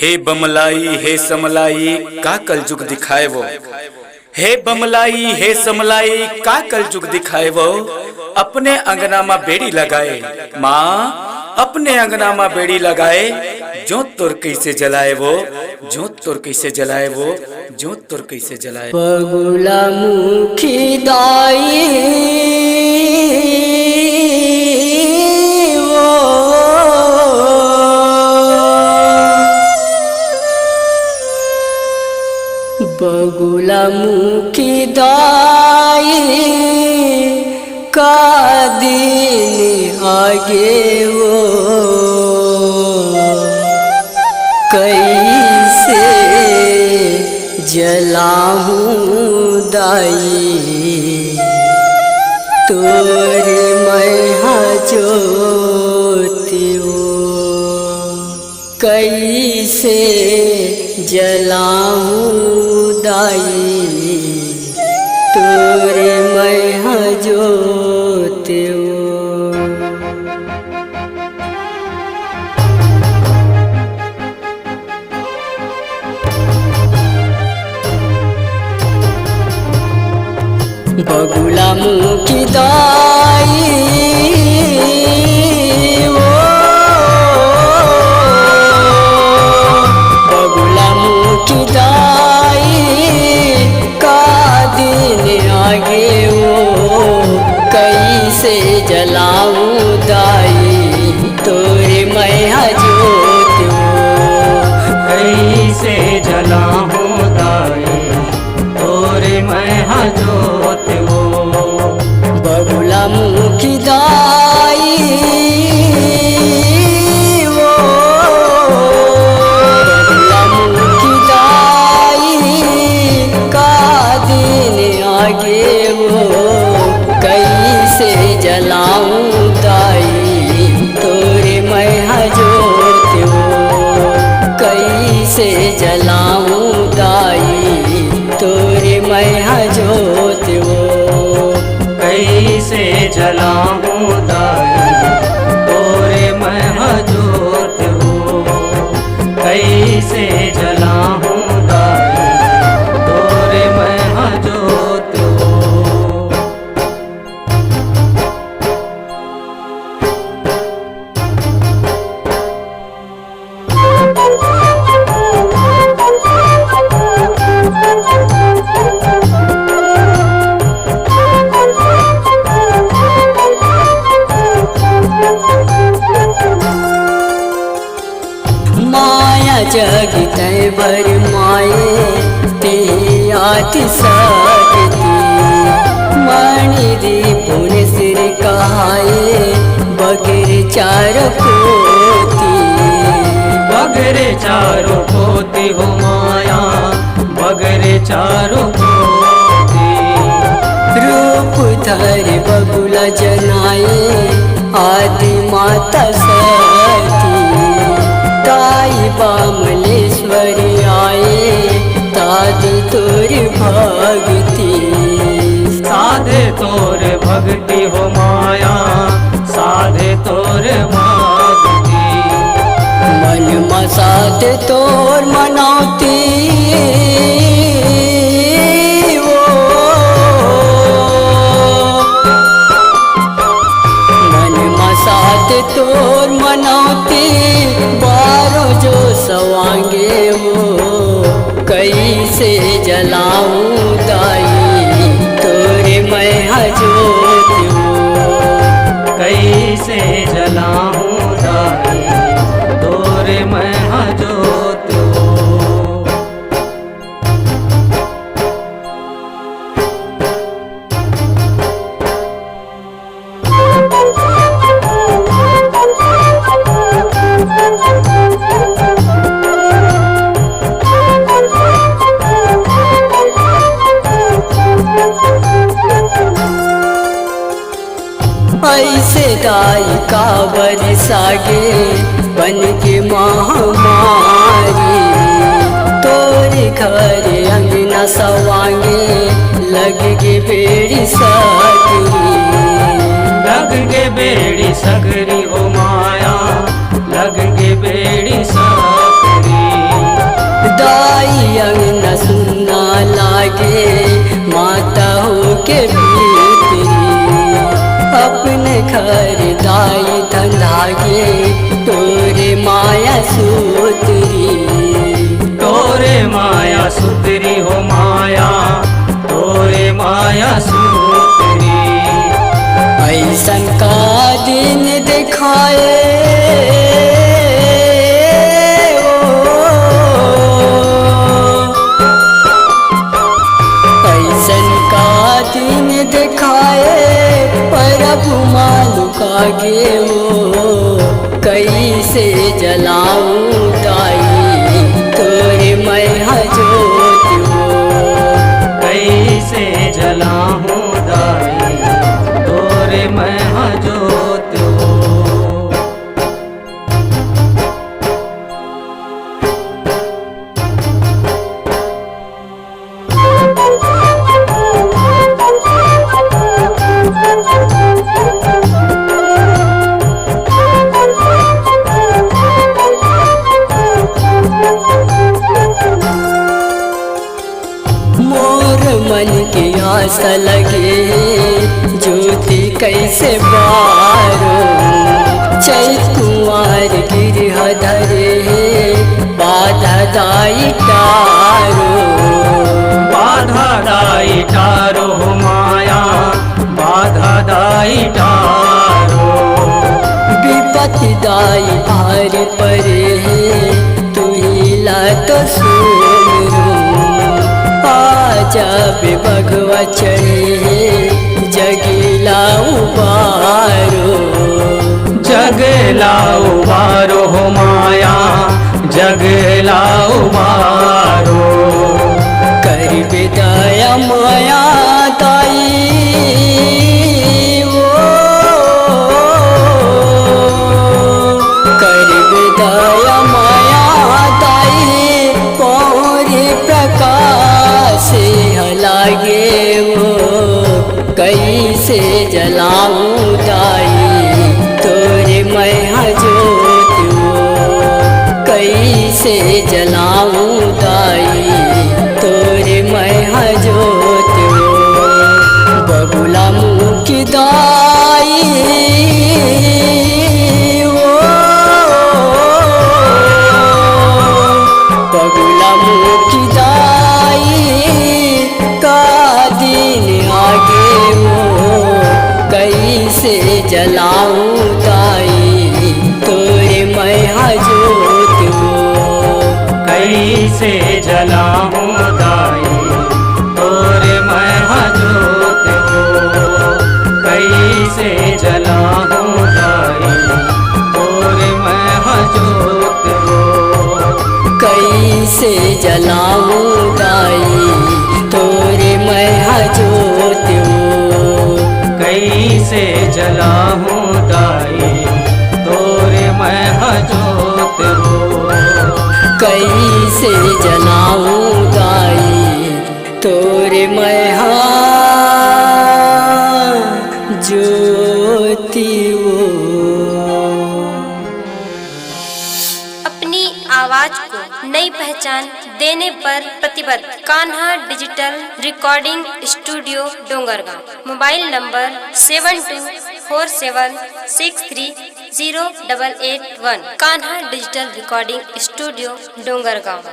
हे बमलाई हे समलाई का कलजुग दिखाए वो। हे बमलाई हे समलाई का कलजुग दिखाए वो। अपने अंगना में बेड़ी लगाए माँ, अपने अंगना में बेड़ी लगाए। जोत तोर कैसे जलाए वो, जोत तोर कैसे जलाए वो, जोत तोर कैसे जलाए। बगुला मुखी दाई बगुला मुखी दाई का दिन आगे वो कैसे जलाऊं दाई तोरे मैहा ज्योति वो कैसे जलाऊं दाई तोरे मैहा ज्योति वो। बगुला मुखी दाई वो बगुला मुखी दाई का दिन आगे वो कैसे जलाऊं दाई तोरे मैहा ज्योत वो कैसे जलाऊं दाई तोरे मैहा ज्योत वो। बगुला मुखी दाई वो बगुला मुखी दाई का दिन आगे वो कैसे जलाऊं दाई तोरे मैहा ज्योत वो कैसे जलाऊं दाई तोरे मैहा ज्योत वो कैसे जलाऊं दाई तोरे मैहा ज्योत हो। कैसे जलाऊं दाई तोरे मैहा ज्योत हो। माया जगित बर माए ते आति सकती मणि दीपुन सिर कहाए बगैर चार पोती बगरे चारों पोती हो माया बगरे चारों पोती। रूप धर बगुला जनाए आदि माता सती ताई बामलेश्वरी आए तादी तोर भगती साधे तोर भक्ति हो माया साधे तोर भक्ति। मन मसात तोर मनौती वो मन मसात तोर मनौती बारो जो सवांगे वो कैसे जलाऊं दाई तोरे मैहा ज्योत वो कैसे जलाऊं दाई तोरे मैहा ज्योत हो। ऐसे दाई का बरसागे बन के महामारी तोरे घर अंगना सवांगे लग के बेड़ी सकरी लग के बेड़ी सकरी ओ माया लग के बेड़ी सकरी। खरीदाई धंधा गे तोरे माया सूत्री। तोरे माया सूत्री हो माया, तोरे माया सूत्री। ऐसन का दिन दिखाए ऐसन का दिन दिखाए प्रभु मालुका गे वो कैसे जलाऊं दाई तोरे मैं जोत वो। कैसे जलाऊं दाई तोरे मैं जोत हो। मोर मन की आस लगे ज्योति कैसे बारो चैत कुंवर गिरह धरे बाधा दाई टारो। बाधा दाई टारो हो माया, बाधा दाई टारो। विपत्ति दाई भार परे तू ही ला तो सुमरू। जब भगवा चढ़े जगला उबारो। जगला उबारो हो माया, जगला उबारो। कर विदाया माया दाई वो कर विदाया माया दाई पौरे प्रकाश लागे वो कैसे जलाऊं दाई तोरे मैं जोत वो। कैसे जलाऊं दाई तोरे मैं जोत वो। बबुला मुँह की दाई वो बबुला मुँह की दाई का दिन आगे वो कैसे जलाऊं दाई तोरे मैं जोत वो। कैसे जलाऊं दाई तोरे मैं जोत हो। कैसे जलाऊं दाई तोरे मैं जोत हो। कैसे जलाऊं दाई तोरे मैं जोत वो। कैसे जलाऊं दाई तोरे मैं जोत हो। कैसे जलाऊं दाई तोरे मैं ज्योति वो। अपनी आवाज को नई पहचान देने पर प्रतिबद्ध Kanha digital recording studio Dongargaon. Mobile number 7247630881। Kanha digital recording studio Dongargaon.